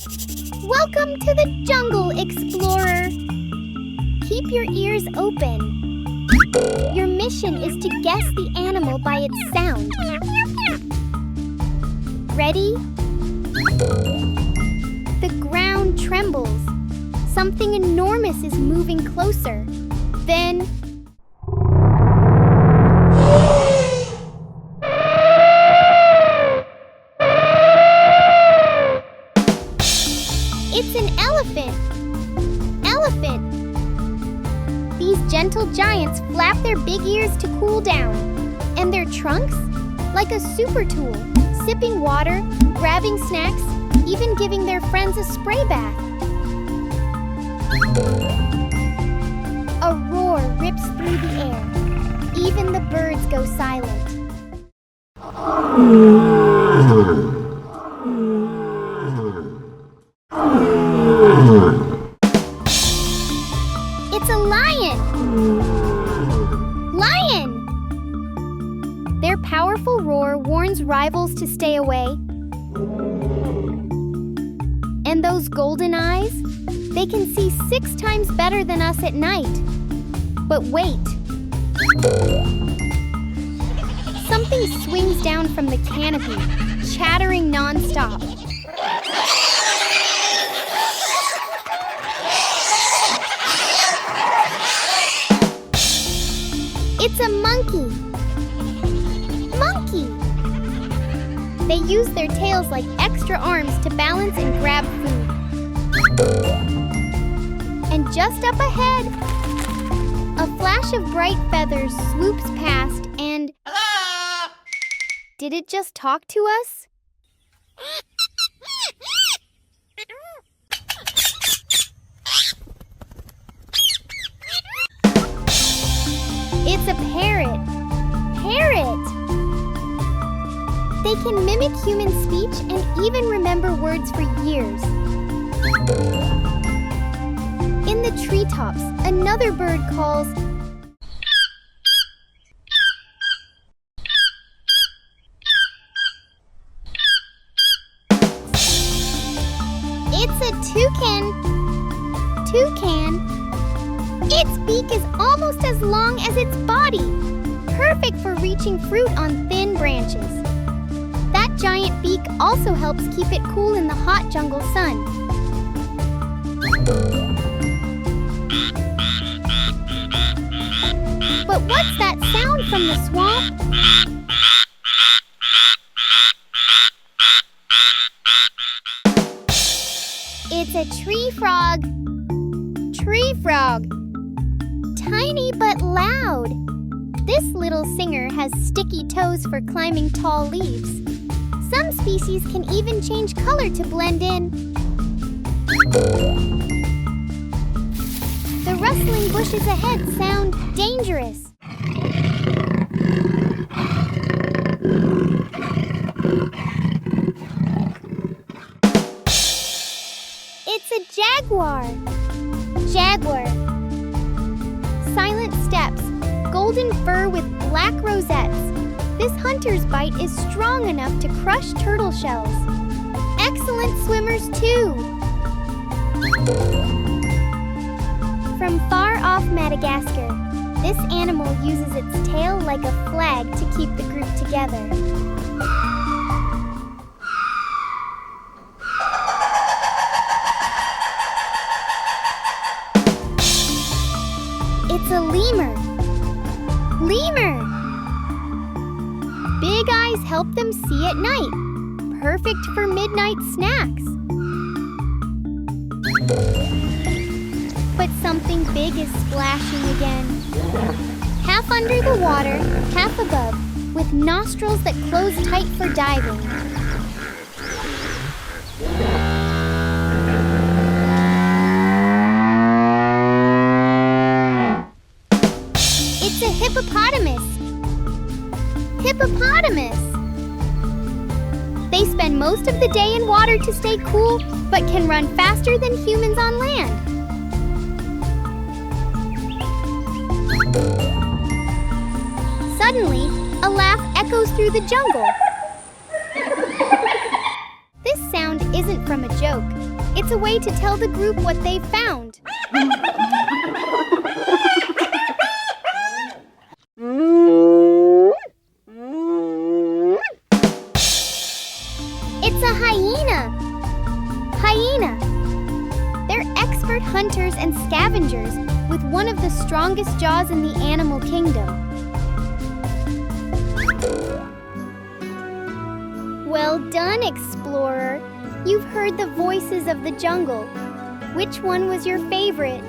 Welcome to the jungle, explorer. Keep your ears open. Your mission is to guess the animal by its sound. Ready? The ground trembles. Something enormous is moving closer. Then... it's an elephant! Elephant! These gentle giants flap their big ears to cool down. And their trunks? Like a super tool, sipping water, grabbing snacks, even giving their friends a spray bath. A roar rips through the air. Even the birds go silent. It's a lion! Lion! Their powerful roar warns rivals to stay away. And those golden eyes? They can see 6 times better than us at night. But wait. Something swings down from the canopy, chattering non-stop. It's a monkey! Monkey! They use their tails like extra arms to balance and grab food. And just up ahead, a flash of bright feathers swoops past and... Hello! Did it just talk to us? It's a parrot. Parrot! They can mimic human speech and even remember words for years. In the treetops, another bird calls. It's a toucan. Toucan. Its beak is almost as long as its body, perfect for reaching fruit on thin branches. That giant beak also helps keep it cool in the hot jungle sun. But what's that sound from the swamp? It's a tree frog. Tree frog. Tiny but loud. This little singer has sticky toes for climbing tall leaves. Some species can even change color to blend in. The rustling bushes ahead sound dangerous. It's a jaguar. Jaguar. Silent steps, golden fur with black rosettes. This hunter's bite is strong enough to crush turtle shells. Excellent swimmers, too. From far off Madagascar, this animal uses its tail like a flag to keep the group together. It's a lemur. Lemur! Big eyes help them see at night. Perfect for midnight snacks. But something big is splashing again. Half under the water, half above, with nostrils that close tight for diving. It's a hippopotamus. Hippopotamus! They spend most of the day in water to stay cool, but can run faster than humans on land. Suddenly, a laugh echoes through the jungle. This sound isn't from a joke. It's a way to tell the group what they've found. It's a hyena. Hyena. They're expert hunters and scavengers with one of the strongest jaws in the animal kingdom. Well done, explorer. You've heard the voices of the jungle. Which one was your favorite?